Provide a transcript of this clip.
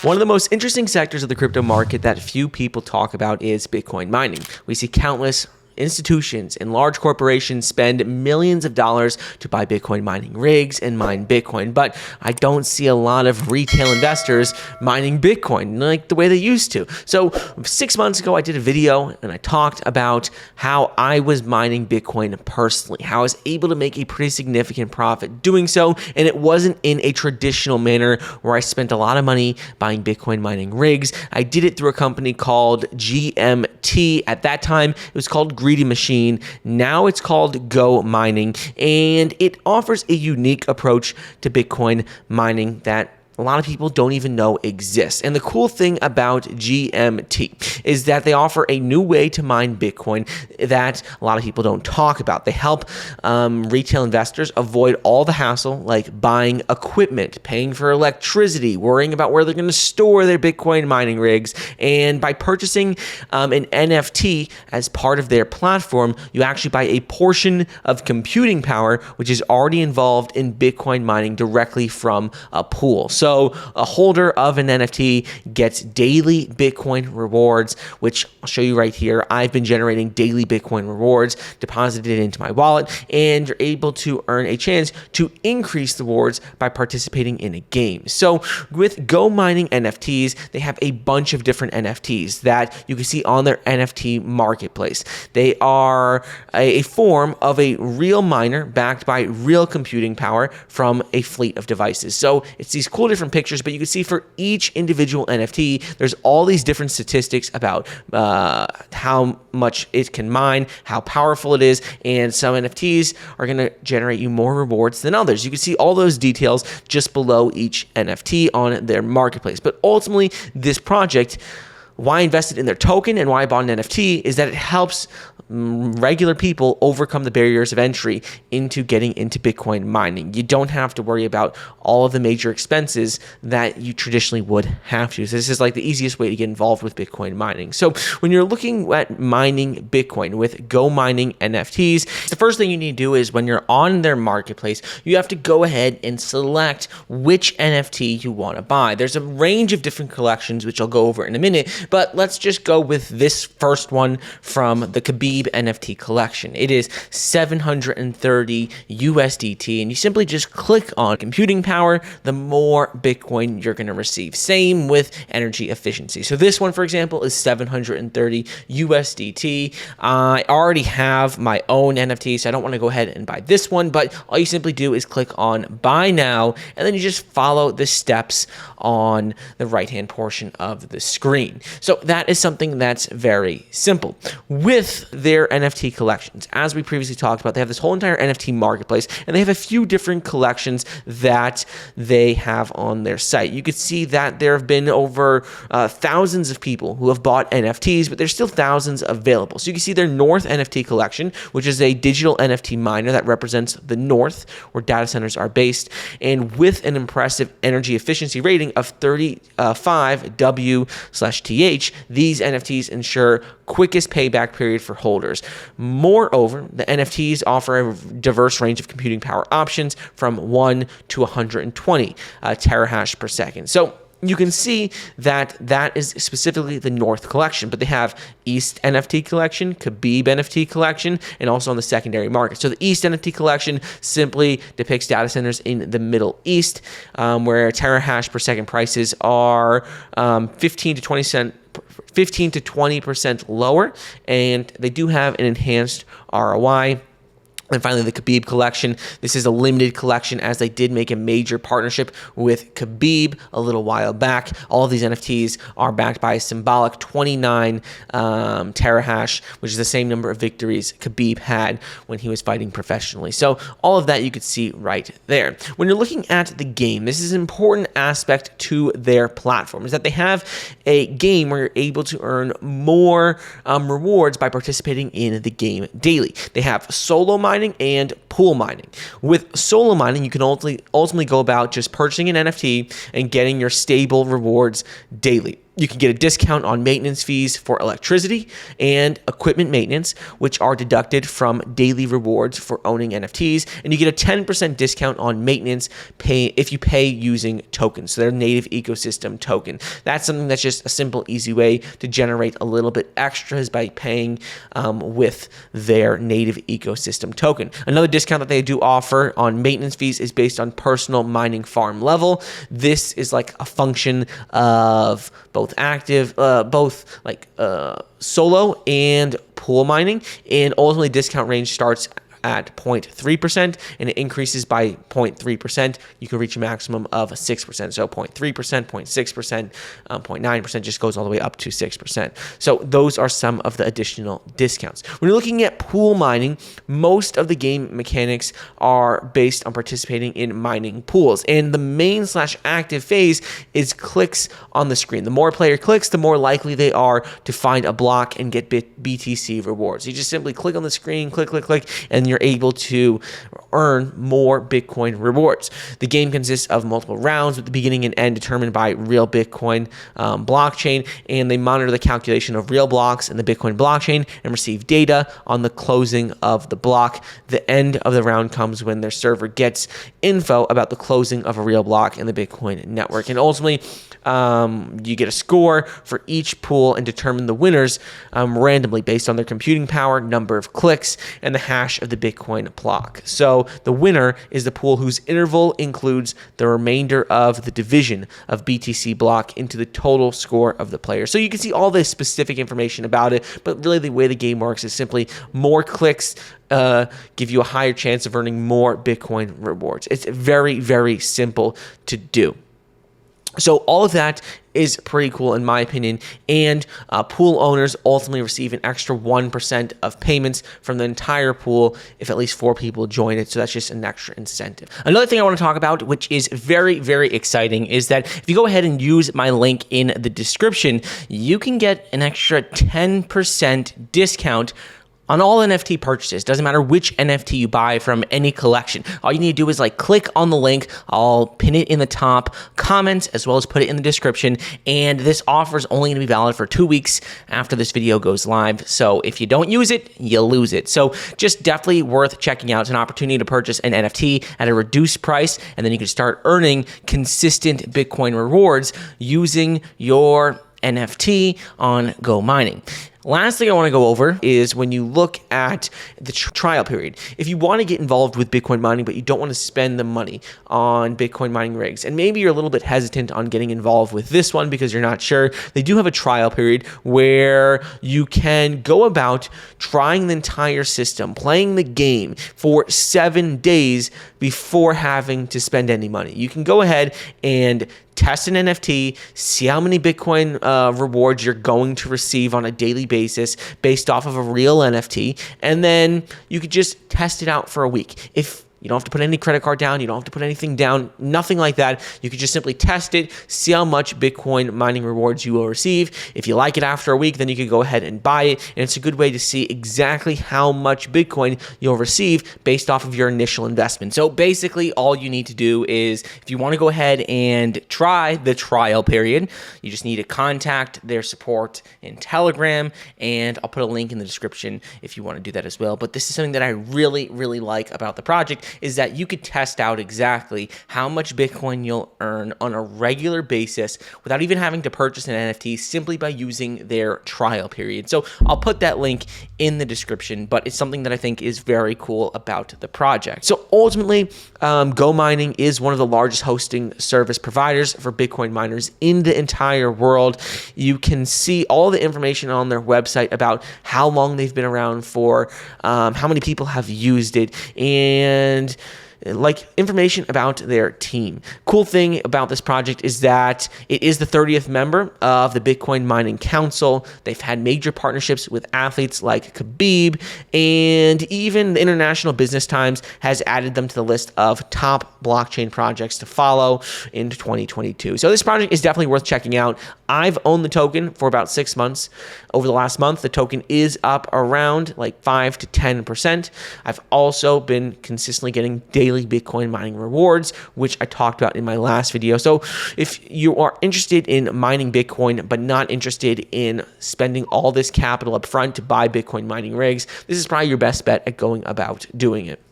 One of the most interesting sectors of the crypto market that few people talk about is Bitcoin mining. We see countless institutions and large corporations spend millions of dollars to buy Bitcoin mining rigs and mine Bitcoin, but I don't see a lot of retail investors mining Bitcoin like the way they used to. So 6 months ago, I did a video and I talked about how I was mining Bitcoin personally, how I was able to make a pretty significant profit doing so, and it wasn't in a traditional manner where I spent a lot of money buying Bitcoin mining rigs. I did it through a company called GMT. At that time, it was called Greedy Machine. Now it's called Gomining, and it offers a unique approach to Bitcoin mining that a lot of people don't even know exists. And the cool thing about GMT is that they offer a new way to mine Bitcoin that a lot of people don't talk about. They help retail investors avoid all the hassle like buying equipment, paying for electricity, worrying about where they're going to store their Bitcoin mining rigs. And by purchasing an NFT as part of their platform, you actually buy a portion of computing power, which is already involved in Bitcoin mining directly from a pool. So a holder of an NFT gets daily Bitcoin rewards, which I'll show you right here. I've been generating daily Bitcoin rewards, deposited it into my wallet, and you're able to earn a chance to increase the rewards by participating in a game. So with Go Mining NFTs, they have a bunch of different NFTs that you can see on their NFT marketplace. They are a form of a real miner backed by real computing power from a fleet of devices. So it's these cool different pictures, but you can see for each individual NFT, there's all these different statistics about how much it can mine, how powerful it is, and some NFTs are going to generate you more rewards than others. You can see all those details just below each NFT on their marketplace. But ultimately, this project, why I invested in their token and why I bought an NFT is that it helps regular people overcome the barriers of entry into getting into Bitcoin mining. You don't have to worry about all of the major expenses that you traditionally would have to. So this is like the easiest way to get involved with Bitcoin mining. So when you're looking at mining Bitcoin with Go Mining NFTs, the first thing you need to do is when you're on their marketplace, you have to go ahead and select which NFT you want to buy. There's a range of different collections, which I'll go over in a minute, but let's just go with this first one from the Khabib NFT collection. It is 730 USDT, and you simply just click on computing power, the more Bitcoin you're going to receive. Same with energy efficiency. So this one, for example, is 730 USDT. I already have my own NFT, so I don't want to go ahead and buy this one, but all you simply do is click on buy now, and then you just follow the steps on the right-hand portion of the screen. So that is something that's very simple. With their NFT collections, as we previously talked about, they have this whole entire NFT marketplace, and they have a few different collections that they have on their site. You could see that there have been over thousands of people who have bought NFTs, but there's still thousands available. So you can see their North NFT collection, which is a digital NFT miner that represents the North, where data centers are based, and with an impressive energy efficiency rating of 35 W/TH, these NFTs ensure quickest payback period for holders. Moreover, the NFTs offer a diverse range of computing power options from 1 to 120 terahash per second. So you can see that that is specifically the North collection, but they have East NFT collection, Khabib NFT collection, and also on the secondary market. So the East NFT collection simply depicts data centers in the Middle East, where terahash per second prices are 15 to 20% lower, and they do have an enhanced ROI. And finally, the Khabib collection. This is a limited collection as they did make a major partnership with Khabib a little while back. All of these NFTs are backed by a symbolic 29 terahash, which is the same number of victories Khabib had when he was fighting professionally. So all of that you could see right there. When you're looking at the game, this is an important aspect to their platform, is that they have a game where you're able to earn more rewards by participating in the game daily. They have solo mining and pool mining. With solo mining, you can ultimately go about just purchasing an NFT and getting your stable rewards daily. You can get a discount on maintenance fees for electricity and equipment maintenance, which are deducted from daily rewards for owning NFTs. And you get a 10% discount on maintenance if you pay using tokens, so their native ecosystem token. That's something that's just a simple, easy way to generate a little bit extras by paying with their native ecosystem token. Another discount that they do offer on maintenance fees is based on personal mining farm level. This is like a function of both solo and pool mining, and ultimately discount range starts at 0.3% and it increases by 0.3%. You can reach a maximum of 6%. So 0.3%, 0.6%, 0.9% just goes all the way up to 6%. So those are some of the additional discounts. When you're looking at pool mining, most of the game mechanics are based on participating in mining pools. And the main/active phase is clicks on the screen. The more a player clicks, the more likely they are to find a block and get BTC rewards. You just simply click on the screen, click, and you're able to earn more Bitcoin rewards. The game consists of multiple rounds with the beginning and end determined by real Bitcoin blockchain, and they monitor the calculation of real blocks in the Bitcoin blockchain and receive data on the closing of the block. The end of the round comes when their server gets info about the closing of a real block in the Bitcoin network. And ultimately, you get a score for each pool and determine the winners randomly based on their computing power, number of clicks, and the hash of the Bitcoin block. So the winner is the pool whose interval includes the remainder of the division of BTC block into the total score of the player. So you can see all this specific information about it, but really the way the game works is simply more clicks give you a higher chance of earning more Bitcoin rewards. It's very, very simple to do. So all of that is pretty cool in my opinion, and pool owners ultimately receive an extra 1% of payments from the entire pool if at least 4 people join it, so that's just an extra incentive. Another thing I want to talk about, which is very, very exciting, is that if you go ahead and use my link in the description, you can get an extra 10% discount on all NFT purchases. Doesn't matter which NFT you buy from any collection. All you need to do is click on the link. I'll pin it in the top comments as well as put it in the description. And this offer is only going to be valid for 2 weeks after this video goes live. So if you don't use it, you lose it. So just definitely worth checking out. It's an opportunity to purchase an NFT at a reduced price, and then you can start earning consistent Bitcoin rewards using your NFT on Gomining. Last thing I want to go over is when you look at the trial period. If you want to get involved with Bitcoin mining, but you don't want to spend the money on Bitcoin mining rigs, and maybe you're a little bit hesitant on getting involved with this one because you're not sure, they do have a trial period where you can go about trying the entire system, playing the game for 7 days before having to spend any money. You can go ahead and test an NFT, see how many Bitcoin rewards you're going to receive on a daily basis based off of a real NFT, and then you could just test it out for a week. If you don't have to put any credit card down, you don't have to put anything down, nothing like that. You could just simply test it, see how much Bitcoin mining rewards you will receive. If you like it after a week, then you can go ahead and buy it, and it's a good way to see exactly how much Bitcoin you'll receive based off of your initial investment. So basically, all you need to do is, if you want to go ahead and try the trial period, you just need to contact their support in Telegram, and I'll put a link in the description if you want to do that as well. But this is something that I really, really like about the project, is that you could test out exactly how much Bitcoin you'll earn on a regular basis without even having to purchase an NFT, simply by using their trial period. So I'll put that link in the description, but it's something that I think is very cool about the project. So ultimately, Gomining is one of the largest hosting service providers for Bitcoin miners in the entire world. You can see all the information on their website about how long they've been around for, how many people have used it, and information about their team. Cool thing about this project is that it is the 30th member of the Bitcoin Mining Council. They've had major partnerships with athletes like Khabib, and even the International Business Times has added them to the list of top blockchain projects to follow in 2022. So this project is definitely worth checking out. I've owned the token for about 6 months. Over the last month, the token is up around like 5 to 10%. I've also been consistently getting daily Bitcoin mining rewards, which I talked about in my last video. So if you are interested in mining Bitcoin, but not interested in spending all this capital up front to buy Bitcoin mining rigs, this is probably your best bet at going about doing it.